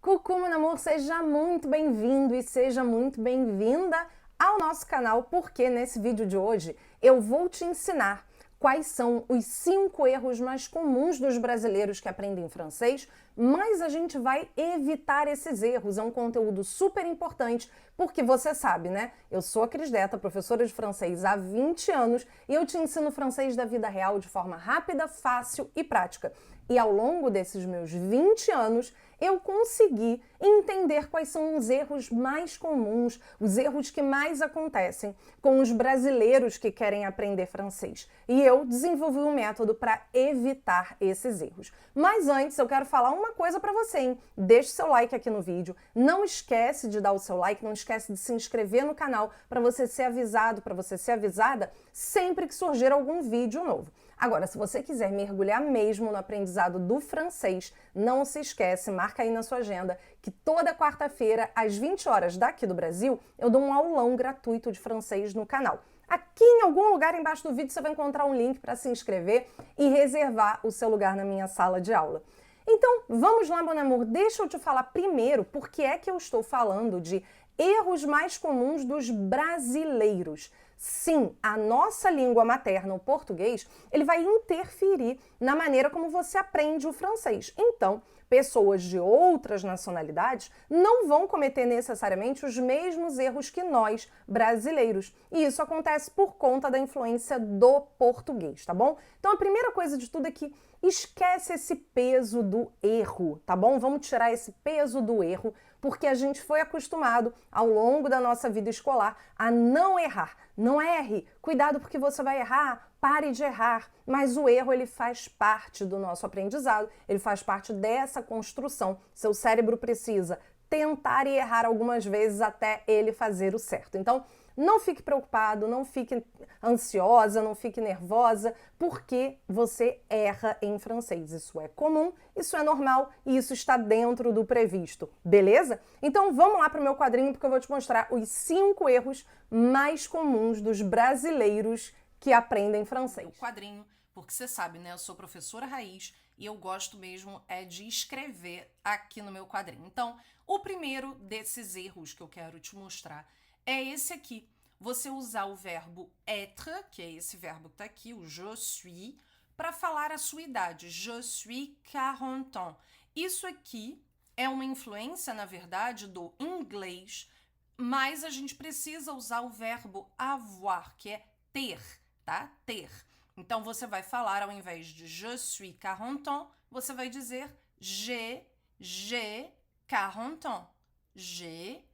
Coucou, meu amor, seja muito bem-vindo e seja muito bem-vinda ao nosso canal, porque nesse vídeo de hoje eu vou te ensinar quais são os 5 erros mais comuns dos brasileiros que aprendem francês, mas a gente vai evitar esses erros. É um conteúdo super importante, porque você sabe, né? Eu sou a Cris Deta, professora de francês há 20 anos, e eu te ensino francês da vida real de forma rápida, fácil e prática. E ao longo desses meus 20 anos, eu consegui entender quais são os erros mais comuns, os erros que mais acontecem com os brasileiros que querem aprender francês. E eu desenvolvi um método para evitar esses erros. Mas antes, eu quero falar uma coisa para você, hein? Deixe seu like aqui no vídeo, não esquece de dar o seu like, não esquece de se inscrever no canal para você ser avisado, para você ser avisada sempre que surgir algum vídeo novo. Agora, se você quiser mergulhar mesmo no aprendizado do francês, não se esquece, marca aí na sua agenda, que toda quarta-feira, às 20 horas daqui do Brasil, eu dou um aulão gratuito de francês no canal. Aqui em algum lugar embaixo do vídeo você vai encontrar um link para se inscrever e reservar o seu lugar na minha sala de aula. Então, vamos lá, mon amour, deixa eu te falar primeiro por que é que eu estou falando de erros mais comuns dos brasileiros. Sim, a nossa língua materna, o português, ele vai interferir na maneira como você aprende o francês. Então, pessoas de outras nacionalidades não vão cometer necessariamente os mesmos erros que nós, brasileiros. E isso acontece por conta da influência do português, tá bom? Então, a primeira coisa de tudo é que esquece esse peso do erro, tá bom? Vamos tirar esse peso do erro, porque a gente foi acostumado ao longo da nossa vida escolar a não errar. Não erre, cuidado porque você vai errar, pare de errar. Mas o erro, ele faz parte do nosso aprendizado, ele faz parte dessa construção. Seu cérebro precisa tentar e errar algumas vezes até ele fazer o certo. Então, não fique preocupado, não fique ansiosa, não fique nervosa, porque você erra em francês. Isso é comum, isso é normal e isso está dentro do previsto, beleza? Então vamos lá para o meu quadrinho, porque eu vou te mostrar os 5 erros mais comuns dos brasileiros que aprendem francês. O quadrinho, porque você sabe, né? Eu sou professora raiz e eu gosto mesmo de escrever aqui no meu quadrinho. Então, o primeiro desses erros que eu quero te mostrar é esse aqui. Você usar o verbo être, que é esse verbo que tá aqui, o je suis, para falar a sua idade. Je suis 40 ans. Isso aqui é uma influência, na verdade, do inglês, mas a gente precisa usar o verbo avoir, que é ter, tá? Ter. Então, você vai falar, ao invés de je suis 40 ans, você vai dizer j'ai 40 ans. J'ai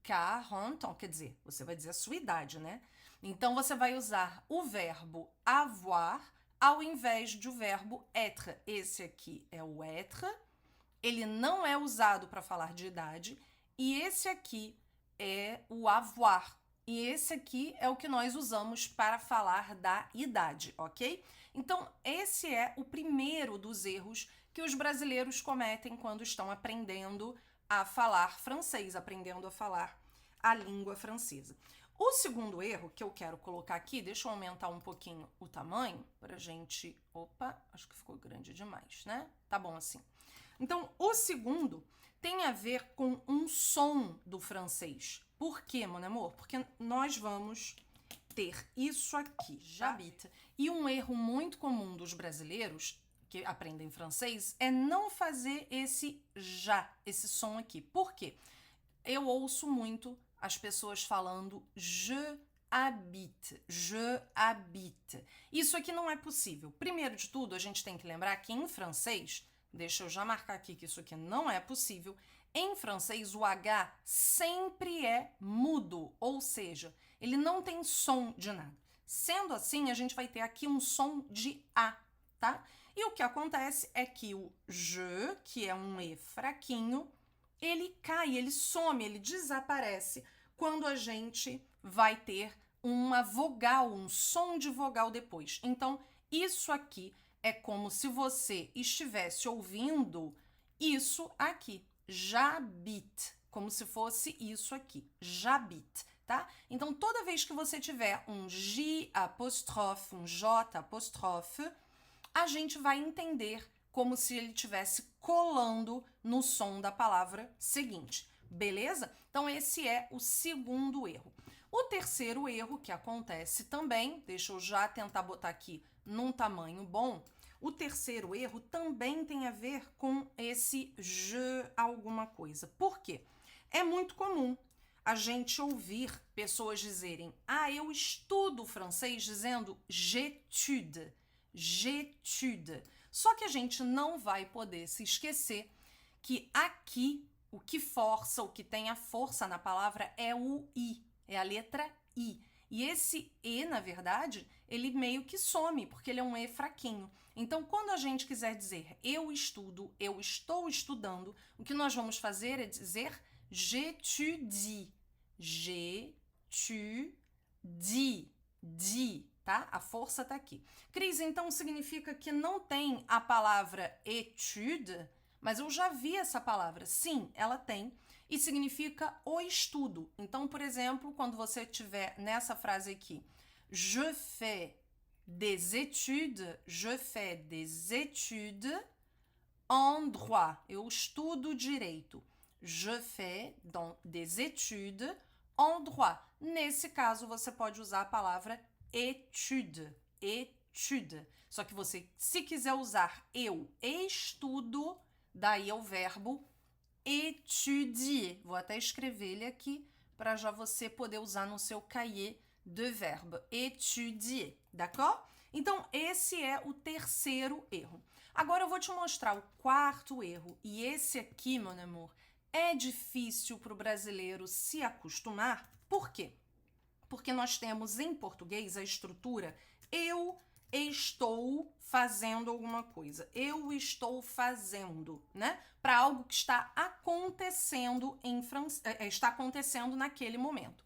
40 ans, quer dizer, você vai dizer a sua idade, né? Então, você vai usar o verbo avoir ao invés do verbo être. Esse aqui é o être, ele não é usado para falar de idade, e esse aqui é o avoir. E esse aqui é o que nós usamos para falar da idade, ok? Então, esse é o primeiro dos erros que os brasileiros cometem quando estão aprendendo a falar francês, aprendendo a falar a língua francesa. O segundo erro que eu quero colocar aqui, deixa eu aumentar um pouquinho o tamanho pra gente... Opa, acho que ficou grande demais, né? Tá bom assim. Então, o segundo tem a ver com um som do francês. Por quê, mon amour? Porque nós vamos ter isso aqui, j'habite. E um erro muito comum dos brasileiros que aprendem francês é não fazer esse já, esse som aqui. Por quê? Eu ouço muito as pessoas falando je habite, je habite. Isso aqui não é possível. Primeiro de tudo, a gente tem que lembrar que em francês, deixa eu já marcar aqui que isso aqui não é possível, em francês o H sempre é mudo, ou seja, ele não tem som de nada. Sendo assim, a gente vai ter aqui um som de A, tá? E o que acontece é que o je, que é um E fraquinho, ele cai, ele some, ele desaparece quando a gente vai ter uma vogal, um som de vogal depois. Então, isso aqui é como se você estivesse ouvindo isso aqui, j'habite, como se fosse isso aqui, j'habite, tá? Então, toda vez que você tiver um J apóstrofe, um J apóstrofe, a gente vai entender como se ele estivesse colando no som da palavra seguinte, beleza? Então esse é o segundo erro. O terceiro erro que acontece também, deixa eu já tentar botar aqui num tamanho bom, o terceiro erro também tem a ver com esse je alguma coisa. Por quê? É muito comum a gente ouvir pessoas dizerem eu estudo francês, dizendo j'étude, j'étude. Só que a gente não vai poder se esquecer que aqui o que força, o que tem a força na palavra é o I, é a letra I. E esse E, na verdade, ele meio que some, porque ele é um E fraquinho. Então, quando a gente quiser dizer eu estudo, eu estou estudando, o que nós vamos fazer é dizer j'étudie. J'étudie. Di, tá? A força tá aqui. Cris, então significa que não tem a palavra étude, mas eu já vi essa palavra. Sim, ela tem. E significa o estudo. Então, por exemplo, quando você tiver nessa frase aqui, je fais des études en droit. Eu estudo direito. Je fais des études en droit. Nesse caso, você pode usar a palavra étude. Étude. Só que você, se quiser usar eu estudo, daí é o verbo étudier. Vou até escrever ele aqui para já você poder usar no seu cahier de verbe. Étudier, d'accord? Então, esse é o terceiro erro. Agora eu vou te mostrar o quarto erro. E esse aqui, mon amour, é difícil para o brasileiro se acostumar. Por quê? Porque nós temos em português a estrutura eu estou fazendo alguma coisa. Eu estou fazendo, né? Para algo que está acontecendo está acontecendo naquele momento.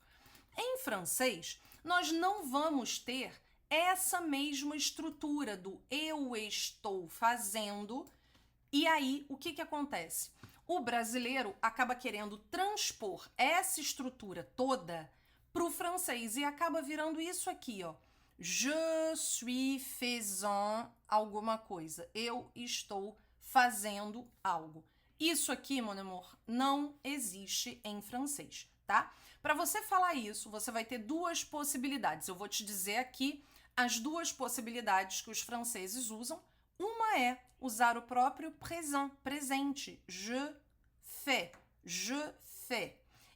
Em francês, nós não vamos ter essa mesma estrutura do eu estou fazendo. E aí, o que acontece? O brasileiro acaba querendo transpor essa estrutura toda para o francês e acaba virando isso aqui, ó. Je suis faisant alguma coisa. Eu estou fazendo algo. Isso aqui, mon amour, não existe em francês, tá? Para você falar isso, você vai ter duas possibilidades. Eu vou te dizer aqui as duas possibilidades que os franceses usam. Uma é usar o próprio présent, presente. Je fais, je fais.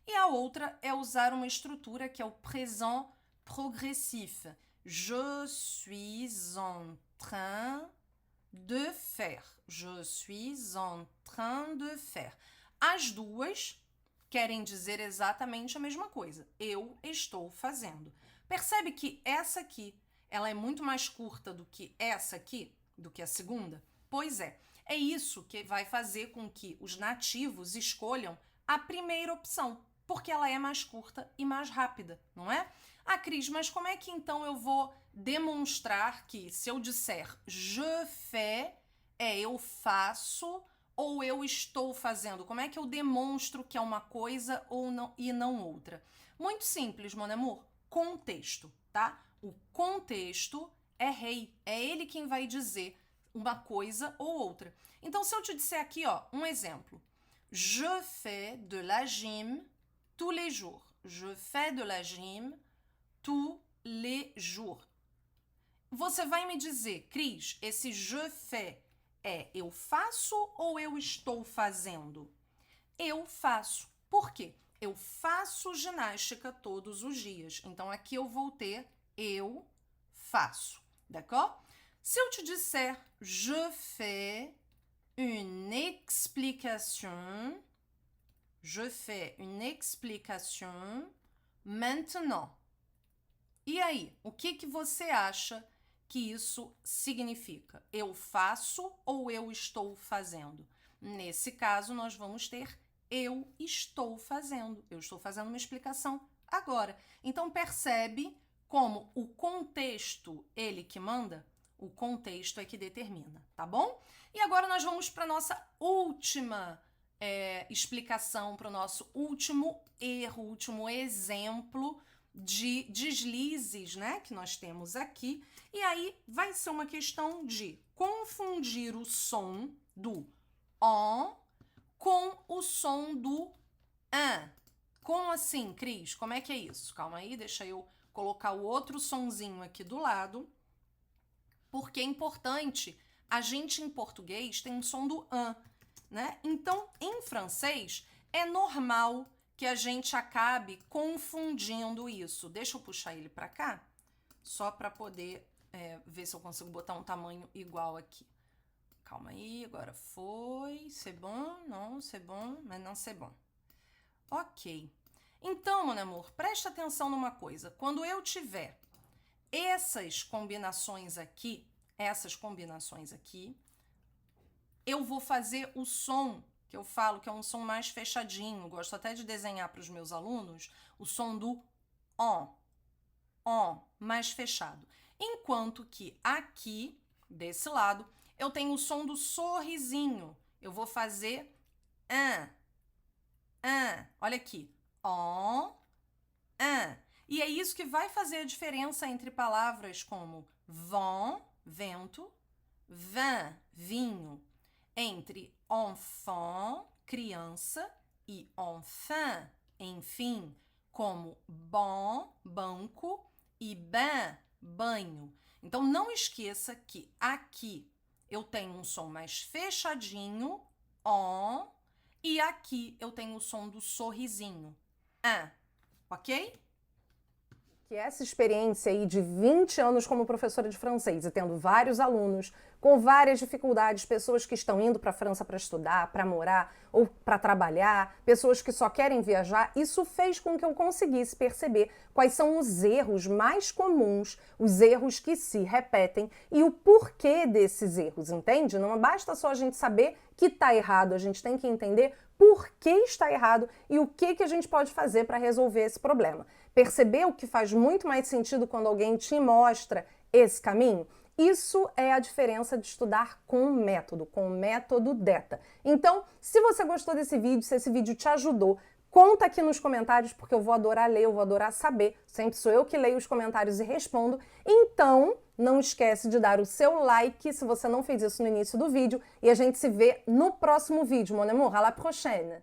E a outra é usar uma estrutura que é o présent progressif. Je suis en train de faire. Je suis en train de faire. As duas querem dizer exatamente a mesma coisa. Eu estou fazendo. Percebe que essa aqui, ela é muito mais curta do que essa aqui, do que a segunda? Pois é. É isso que vai fazer com que os nativos escolham a primeira opção, porque ela é mais curta e mais rápida, não é? Cris, mas como é que então eu vou demonstrar que se eu disser je fais, eu faço ou eu estou fazendo? Como é que eu demonstro que é uma coisa ou não, e não outra? Muito simples, mon amour. Contexto, tá? O contexto é rei, é ele quem vai dizer uma coisa ou outra. Então, se eu te disser aqui, ó, um exemplo. Je fais de la gym tous les jours. Je fais de la gym tous les jours. Você vai me dizer, Cris, esse je fais é eu faço ou eu estou fazendo? Eu faço. Por quê? Eu faço ginástica todos os dias. Então, aqui eu vou ter eu faço. D'accord? Se eu te disser je fais une explication, je fais une explication maintenant. E aí, o que você acha que isso significa? Eu faço ou eu estou fazendo? Nesse caso, nós vamos ter eu estou fazendo. Eu estou fazendo uma explicação agora. Então, percebe como o contexto, ele que manda? O contexto é que determina, tá bom? E agora nós vamos para a nossa última explicação, para o nosso último erro, último exemplo de deslizes, né, que nós temos aqui. E aí vai ser uma questão de confundir o som do on com o som do an. Como assim, Cris? Como é que é isso? Calma aí, deixa eu colocar o outro sonzinho aqui do lado, porque é importante. A gente, em português, tem um som do an, né? Então, em francês, é normal que a gente acabe confundindo isso. Deixa eu puxar ele para cá, só para poder ver se eu consigo botar um tamanho igual aqui. Calma aí, agora foi. C'est bon? Não, c'est bon, mas não c'est bon. Ok. Então, meu amor, presta atenção numa coisa. Quando eu tiver essas combinações aqui, eu vou fazer o som que eu falo que é um som mais fechadinho. Gosto até de desenhar para os meus alunos o som do on, mais fechado. Enquanto que aqui, desse lado, eu tenho o som do sorrisinho. Eu vou fazer olha aqui, on, an. E é isso que vai fazer a diferença entre palavras como vent, vento, vin, vinho, entre enfant, criança, e enfin, enfim, como bon, banco, e bain, banho. Então, não esqueça que aqui eu tenho um som mais fechadinho, on, e aqui eu tenho o som do sorrisinho, an, ok? Que essa experiência aí de 20 anos como professora de francês e tendo vários alunos com várias dificuldades, pessoas que estão indo para a França para estudar, para morar ou para trabalhar, pessoas que só querem viajar, isso fez com que eu conseguisse perceber quais são os erros mais comuns, os erros que se repetem e o porquê desses erros, entende? Não basta só a gente saber que está errado, a gente tem que entender por que está errado e o que a gente pode fazer para resolver esse problema. Percebeu que faz muito mais sentido quando alguém te mostra esse caminho? Isso é a diferença de estudar com o método DETA. Então, se você gostou desse vídeo, se esse vídeo te ajudou, conta aqui nos comentários, porque eu vou adorar ler, eu vou adorar saber. Sempre sou eu que leio os comentários e respondo. Então, não esquece de dar o seu like se você não fez isso no início do vídeo. E a gente se vê no próximo vídeo. Mon amour, à la prochaine!